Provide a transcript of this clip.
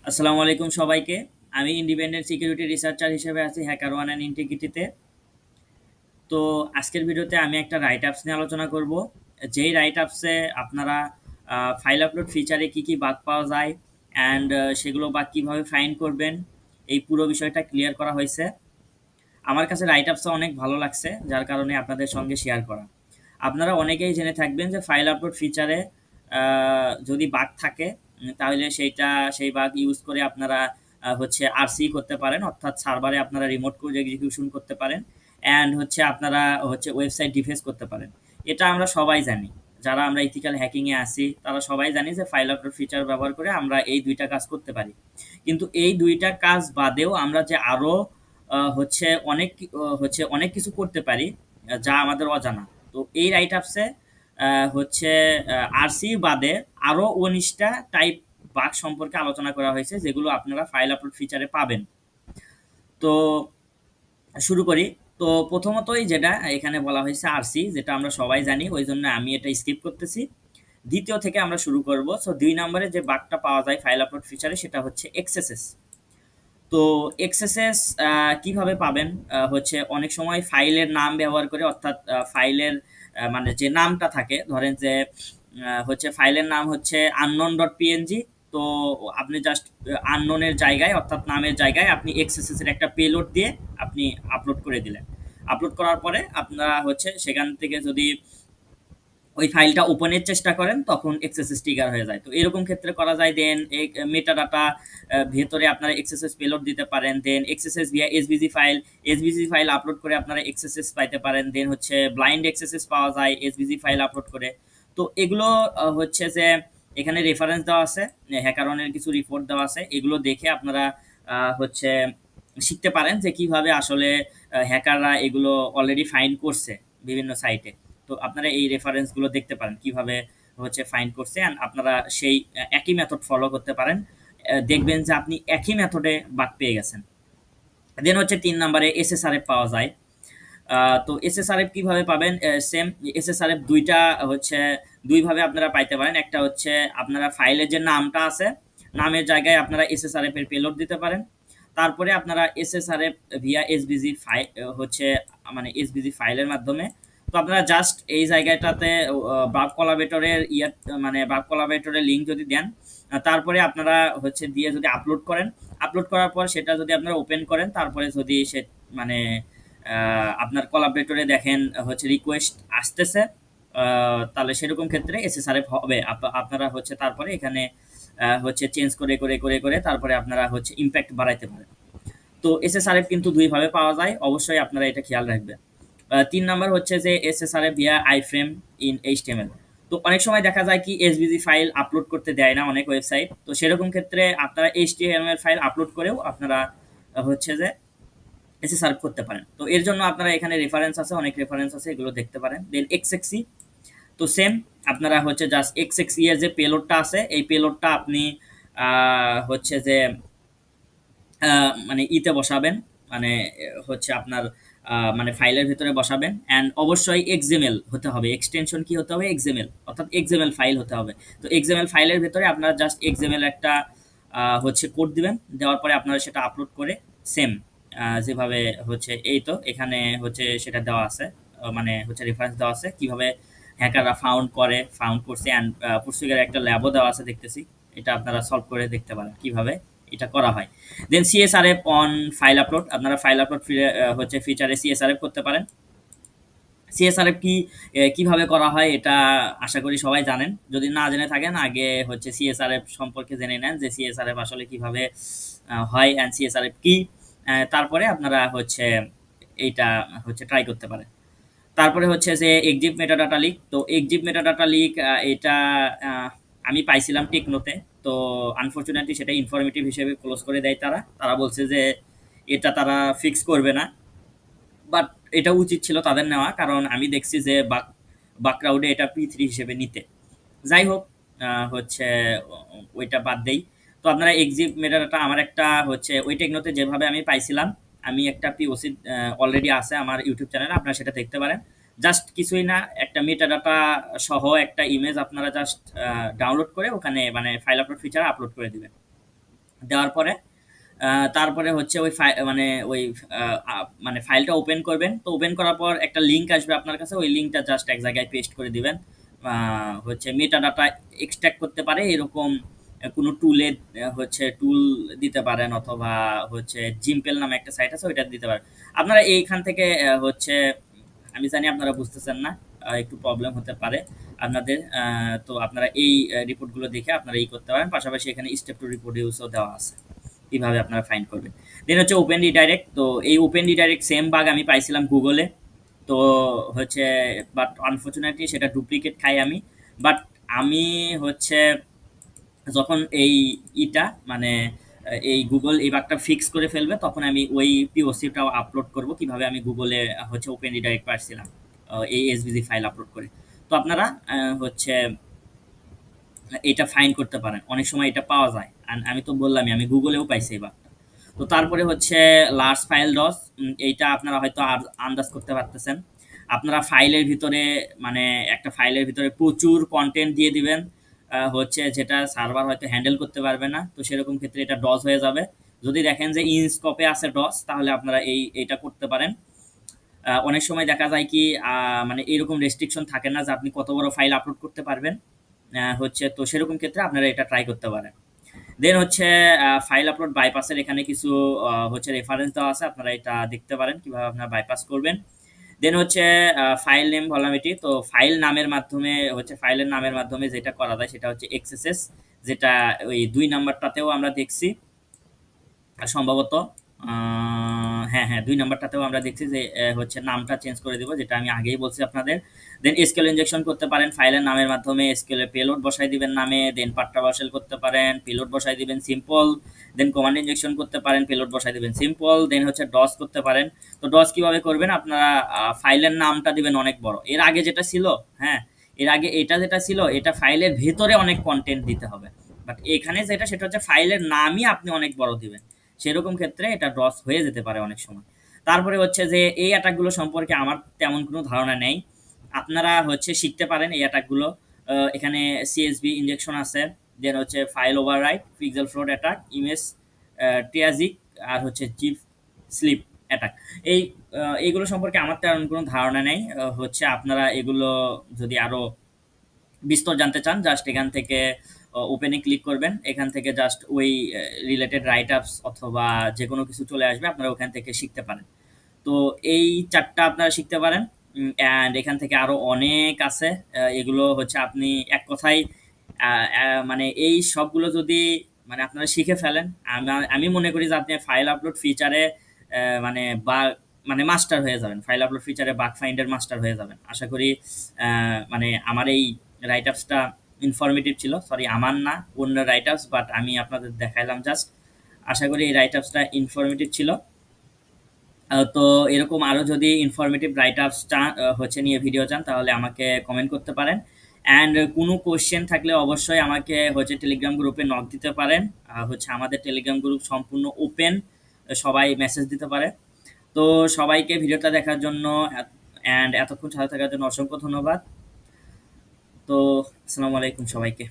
আসসালামু আলাইকুম সবাইকে। আমি ইন্ডিপেন্ডেন্ট সিকিউরিটি রিসার্চার হিসেবে আছি হ্যাকার ওয়ান অ্যান্ড ইন্টিগ্রিটিতে। তো আজকের ভিডিওতে আমি একটা রাইট আপস নিয়ে আলোচনা করব। যেই রাইট আপসে আপনারা ফাইল আপলোড ফিচারে কি কি বাগ পাওয়া যায় অ্যান্ড সেগুলো বাগ কীভাবে ফাইন্ড করবেন, এই পুরো বিষয়টা ক্লিয়ার করা হয়েছে। আমার কাছে রাইট আপসটা অনেক ভালো লাগছে, যার কারণে আপনাদের সঙ্গে শেয়ার করা। আপনারা অনেকেই জেনে থাকবেন যে ফাইল আপলোড ফিচারে যদি বাগ থাকে, তাহলে সেই বাগ ইউজ করে আপনারা হচ্ছে আরসি করতে পারেন, অর্থাৎ সার্ভারে আপনারা রিমোট কোড এক্সিকিউশন করতে পারেন অ্যান্ড হচ্ছে আপনারা হচ্ছে ওয়েবসাইট ডিফেন্স করতে পারেন। এটা আমরা সবাই জানি, যারা আমরা ইথিক্যাল হ্যাকিংয়ে আসি তারা সবাই জানি যে ফাইল আপলোড ফিচার ব্যবহার করে আমরা এই দুইটা কাজ করতে পারি। কিন্তু এই দুইটা কাজ বাদেও আমরা যে আরও হচ্ছে অনেক কিছু করতে পারি, যা আমাদের অজানা। তো এই রাইট আপসে হচ্ছে আরসি বাদে আরও 19টা টাইপ বাগ সম্পর্কে আলোচনা করা হয়েছে, যেগুলো আপনারা ফাইল আপলোড ফিচারে পাবেন। তো শুরু করি। তো প্রথমতই যেটা এখানে বলা হয়েছে আরসি, যেটা আমরা সবাই জানি, ওই জন্য আমি এটা স্কিপ করতেছি। দ্বিতীয় থেকে আমরা শুরু করব। সো 2 নম্বরে যে বাগটা পাওয়া যায় ফাইল আপলোড ফিচারে, সেটা হচ্ছে এক্সএসএস। তো এক্সএসএস কিভাবে পাবেন? হচ্ছে অনেক সময় ফাইলের নাম ব্যবহার করে, অর্থাৎ ফাইলের মানে যে নামটা থাকে, ধরেন যে হচ্ছে ফাইলের নাম হচ্ছে unknown.png। তো আপনি জাস্ট আননোনের জায়গায়, অর্থাৎ নামের জায়গায় আপনি এক্সএসএস এর একটা পেলোড দিয়ে আপনি আপলোড করে দিলেন। আপলোড করার পরে আপনারা হচ্ছে সেখান থেকে যদি ওই ফাইলটা ওপেনের চেষ্টা করেন, তখন এক্সএসএস ট্রিগার হয়ে যায়। তো এরকম ক্ষেত্রে করা যায়, দেন এই মেটা ডাটা ভেতরে আপনারা এক্সএসএস পেলোড দিতে পারেন, দেন এক্সএসএস ভিয়া এসবিজি ফাইল আপলোড করে আপনারা এক্সএসএস পাইতে পারেন, দেন হচ্ছে ব্লাইন্ড এক্সএসএস পাওয়া যায় এসবিজি ফাইল আপলোড করে। তো এগুলো হচ্ছে যে এখানে রেফারেন্স দেওয়া আছে, হ্যাকারনের কিছু রিপোর্ট দেওয়া আছে, এগুলো দেখে আপনারা হচ্ছে শিখতে পারেন যে কিভাবে আসলে হ্যাকাররা এগুলো অলরেডি ফাইন্ড করছে বিভিন্ন সাইটে। তো আপনারা এই রেফারেন্সগুলো দেখতে পারেন কিভাবে হচ্ছে ফাইন্ড করছে, অ্যান্ড আপনারা সেই একই মেথড ফলো করতে পারেন। দেখবেন যে আপনি একই মেথডে বাগ পেয়ে গেছেন। দেন হচ্ছে 3 নম্বরে এসএসআরএফ পাওয়া যায়। তো এসএসআরএফ কিভাবে পাবেন? সেম এসএসআরএফ হচ্ছে দুইভাবে আপনারা পাইতে পারেন। একটা হচ্ছে আপনারা ফাইলের যে নামটা আছে, নামের জায়গায় আপনারা এসএসআরএফ এর পেলোড দিতে পারেন। তারপরে আপনারা এসএসআরএফ ভিয়া এসবিজি ফাইল হচ্ছে মানে এসবিজি ফাইলের মাধ্যমে, তো আপনারা জাস্ট এই জায়গাটাতে বাগ কোলাবরেটরের মানে বাগ কোলাবরেটরের লিঙ্ক যদি দেন, তারপরে আপনারা হচ্ছে দিয়ে যদি আপলোড করেন, আপলোড করার পর সেটা যদি আপনারা ওপেন করেন, তারপরে যদি সে মানে আপনার কোলাবরেটরে দেখেন হচ্ছে রিকোয়েস্ট আসতেছে, তাহলে সেরকম ক্ষেত্রে এসএসআরএফ হবে। আপনারা হচ্ছে তারপরে এখানে হচ্ছে চেঞ্জ করে করে করে করে তারপরে আপনারা হচ্ছে ইম্প্যাক্ট বাড়াইতে পারেন। তো এসএসআরএফ কিন্তু দুইভাবে পাওয়া যায়, অবশ্যই আপনারা এটা খেয়াল রাখবেন। 3 নম্বর হচ্ছে যে এসএসআরএফ ভিয়া আইফ্রেম ইন এইচটিএমএল। তো অনেক সময় দেখা যায় কি এসভিজি ফাইল আপলোড করতে দেয় না অনেক ওয়েবসাইট, তো সেরকম ক্ষেত্রে আপনারা এইচটিএমএল ফাইল আপলোড করেও আপনারা হচ্ছে যে এসএসআরএফ করতে পারেন। তো এর জন্য আপনারা এখানে রেফারেন্স আছে, অনেক রেফারেন্স আছে, এগুলো দেখতে পারেন। দেন এক্সএক্সি, তো সেম আপনারা হচ্ছে জাস্ট এক্সএক্সি এর যে পেলোডটা আছে, এই পেলোডটা আপনি হচ্ছে যে মানে ইতে বসাবেন, মানে হচ্ছে আপনার মানে ফাইলের ভিতরে বসাবেন, অ্যান্ড অবশ্যই এক্সএমএল হতে হবে। এক্সটেনশন কি হতে হবে? এক্সএমএল, অর্থাৎ এক্সএমএল ফাইল হতে হবে। তো এক্সএমএল ফাইলের ভিতরে আপনারা জাস্ট এক্সএমএল একটা হচ্ছে কোড দিবেন, দেওয়ার পরে আপনারা সেটা আপলোড করে সেম যেভাবে হচ্ছে এই তো এখানে হচ্ছে সেটা দেওয়া আছে, মানে হচ্ছে রেফারেন্স দেওয়া আছে কিভাবে হ্যাকাররা ফাউন্ড করছে, অ্যান্ড পুস্তিকার একটা ল্যাবও দেওয়া আছে দেখতেছি। এটা আপনারা সলভ করে দেখতে পারেন কিভাবে এটা করা হয়। দেন সিএসআরএফ অন ফাইল আপলোড, আপনারা ফাইল আপলোড হচ্ছে ফিচারে সিএসআরএফ করতে পারেন। সিএসআরএফ কিভাবে করা হয় এটা আশা করি সবাই জানেন। যদি না জেনে থাকেন, আগে হচ্ছে সিএসআরএফ সম্পর্কে জেনে নেন যে সিএসআরএফ আসলে কিভাবে হয় অ্যান্ড সিএসআরএফ কি, তারপরে আপনারা হচ্ছে এইটা হচ্ছে ট্রাই করতে পারেন। তারপরে হচ্ছে যে এক্সিপ মেটাডাটা লিক। তো এক্সিপ মেটাডাটা লিক এটা আমি পাইছিলাম টেকনোতে। তো আনফরচুনেটলি সেটা ইনফরমেটিভ হিসেবে ক্লোজ করে দেয় তারা। তারা বলছে যে এটা তারা ফিক্স করবে না, বাট এটা উচিত ছিল তাদের নেওয়া, কারণ আমি দেখছি যে বাকরাউডে এটা P3 হিসেবে নিতে। যাই হোক, হচ্ছে ওইটা বাদ দেই। তো আপনারা এক্সিপ মেটাডাটা আমার একটা হচ্ছে ওই টেকনোতে যেভাবে আমি পাইছিলাম, আমি একটা পিওসি অলরেডি আছে আমার ইউটিউব চ্যানেলে, আপনারা সেটা দেখতে পারেন। জাস্ট কিছুই না, একটা মেটাডাটা সহ একটা ইমেজ আপনারা জাস্ট ডাউনলোড করে ওখানে মানে ফাইল আপলোড ফিচার আপলোড করে দিবেন। দেওয়ার পরে তারপরে হচ্ছে ওই মানে ওই মানে ফাইলটা ওপেন করবেন। তো ওপেন করার পর একটা লিঙ্ক আসবে আপনার কাছে, ওই লিঙ্কটা জাস্ট এক জায়গায় পেস্ট করে দিবেন। হচ্ছে মেটা ডাটা এক্সট্র্যাক্ট করতে পারে এরকম কোনো টুলে হচ্ছে টুল দিতে পারেন, অথবা হচ্ছে জিম্পেল নামে একটা সাইট আছে ওইটা দিতে পারেন। আপনারা এইখান থেকে হচ্ছে, আমি জানি আপনারা বুঝতেছেন না, একটু প্রবলেম হতে পারে আপনাদের। তো আপনারা এই রিপোর্টগুলো দেখে আপনারা এই করতে পারেন। পাশাপাশি এখানে স্টেপ টু রিপোর্ট ইউজও দেওয়া আছে, কিভাবে আপনারা ফাইন্ড করবেন। দেন হচ্ছে ওপেন রিডাইরেক্ট। তো এই ওপেন রিডাইরেক্ট সেম বাগ আমি পাইছিলাম গুগলে। তো হচ্ছে বাট আনফরচুনেটলি সেটা ডুপ্লিকেট খাই আমি। বাট আমি হচ্ছে যখন এই ইটা মানে এই গুগল এই বাগটা ফিক্স করে ফেলবে, তখন আমি ওই পিওসিটাও আপলোড করব কিভাবে আমি গুগলে হচ্ছে ওপেন রিডাইরেক্ট পাচ্ছিলাম এই এসভিজি ফাইল আপলোড করে। তো আপনারা হচ্ছে এটা ফাইন্ড করতে পারেন, অনেক সময় এটা পাওয়া যায়। আর আমি তো বললামই আমি গুগলেও পাইছি এই বাগটা। তো তারপরে হচ্ছে লার্জ ফাইল ডস, এইটা আপনারা হয়তো আর আন্দাজ করতে পারতেছেন। আপনারা ফাইলের ভিতরে মানে একটা ফাইলের ভিতরে প্রচুর কন্টেন্ট দিয়ে দিবেন, হচ্ছে যেটা সার্ভার হয়তো হ্যান্ডেল করতে পারবে না। তো সেরকম ক্ষেত্রে এটা ডস হয়ে যাবে। যদি দেখেন যে ইন স্কোপে আছে ডস, তাহলে আপনারা এইটা করতে পারেন। অনেক সময় দেখা যায় কি মানে এরকম রেস্ট্রিকশন থাকে না যে আপনি কত বড় ফাইল আপলোড করতে পারবেন। হচ্ছে তো সেরকম ক্ষেত্রে আপনারা এটা ট্রাই করতে পারেন। দেন হচ্ছে ফাইল আপলোড বাইপাসের এখানে কিছু হচ্ছে রেফারেন্স দেওয়া আছে, আপনারা এটা দেখতে পারেন কিভাবে আপনারা বাইপাস করবেন। দেন হচ্ছে ফাইল নেম ভলামিটি। তো ফাইল নামের মাধ্যমে হচ্ছে ফাইলের নামের মাধ্যমে যেটা করা যায় সেটা হচ্ছে এক্সএসএস, যেটা ওই 2 নাম্বারটাতেও আমরা দেখছি সম্ভবত। হ্যাঁ হ্যাঁ, 2 নাম্বারটাতেও আমরা দেখছি যে হচ্ছে নামটা চেঞ্জ করে দিব, যেটা আমি আগেই বলছি আপনাদের। দেন এসকিউএল ইনজেকশন করতে পারেন ফাইলের নামের মাধ্যমে, এসকিউএল পেলোড বসাই দিবেন নামে, দেন পাট্টা বাসেল করতে পারেন, পেলোড বসাই দিবেন সিম্পল। দেন কমান্ড ইনজেকশন করতে পারেন, পেলোড বসাই দিবেন সিম্পল। দেন হচ্ছে ডস করতে পারেন। তো ডস কিভাবে করবেন, আপনারা ফাইলের নামটা দিবেন অনেক বড়। এর আগে যেটা ছিল, হ্যাঁ, এর আগে এটা যেটা ছিল এটা ফাইলের ভেতরে অনেক কন্টেন্ট দিতে হবে। বাট এখানে যেটা সেটা হচ্ছে ফাইলের নামই আপনি অনেক বড় দিবেন, সেরকম ক্ষেত্রে এটা ডস হয়ে যেতে পারে অনেক সময়। তারপরে হচ্ছে যে এই অ্যাটাকগুলো সম্পর্কে আমার তেমন কোনো ধারণা নেই, আপনারা হচ্ছে শিখতে পারেন এই অ্যাটাকগুলো। এখানে সিএসবি ইনজেকশন আছে, দেন হচ্ছে file overwrite, pixel float attack, image tragick, আর হচ্ছে চিপ স্লিপ অ্যাটাক। এই এইগুলো সম্পর্কে আমার তেমন কোনো ধারণা নেই। হচ্ছে আপনারা এগুলো যদি আরও বিস্তর জানতে চান, জাস্ট এখান থেকে ওপেনে ক্লিক করবেন, এখান থেকে জাস্ট ওই রিলেটেড রাইট আপস অথবা যে কোনো কিছু চলে আসবে, আপনারা ওখান থেকে শিখতে পারেন। তো এই 4টা আপনারা শিখতে পারেন। অ্যান্ড এখান থেকে আরও অনেক আছে। এগুলো হচ্ছে আপনি এক কথায় মানে এই সবগুলো যদি মানে আপনারা শিখে ফেলেন, আমি মনে করি যে আপনি ফাইল আপলোড ফিচারে মানে বা মানে মাস্টার হয়ে যাবেন, ফাইল আপলোড ফিচারে বাগ ফাইন্ডের মাস্টার হয়ে যাবেন আশা করি। মানে আমার এই রাইট আপসটা ইনফরমেটিভ ছিল, সরি আমার না, অন্য রাইট আপস, বাট আমি আপনাদের দেখাইলাম জাস্ট। আশা করি এই রাইট আপসটা ইনফরমেটিভ ছিল। তো এরকম আরও যদি ইনফরমেটিভ রাইট আপস চান হচ্ছে নিয়ে ভিডিও চান, তাহলে আমাকে কমেন্ট করতে পারেন। অ্যান্ড কোনো কোশ্চেন থাকলে অবশ্যই আমাকে হচ্ছে টেলিগ্রাম গ্রুপে নক দিতে পারেন। হচ্ছে আমাদের টেলিগ্রাম গ্রুপ সম্পূর্ণ ওপেন, সবাই মেসেজ দিতে পারে। তো সবাইকে ভিডিওটা দেখার জন্য অ্যান্ড এতক্ষণ সাথে থাকার জন্য অসংখ্য ধন্যবাদ। তো আসসালামু আলাইকুম সবাইকে।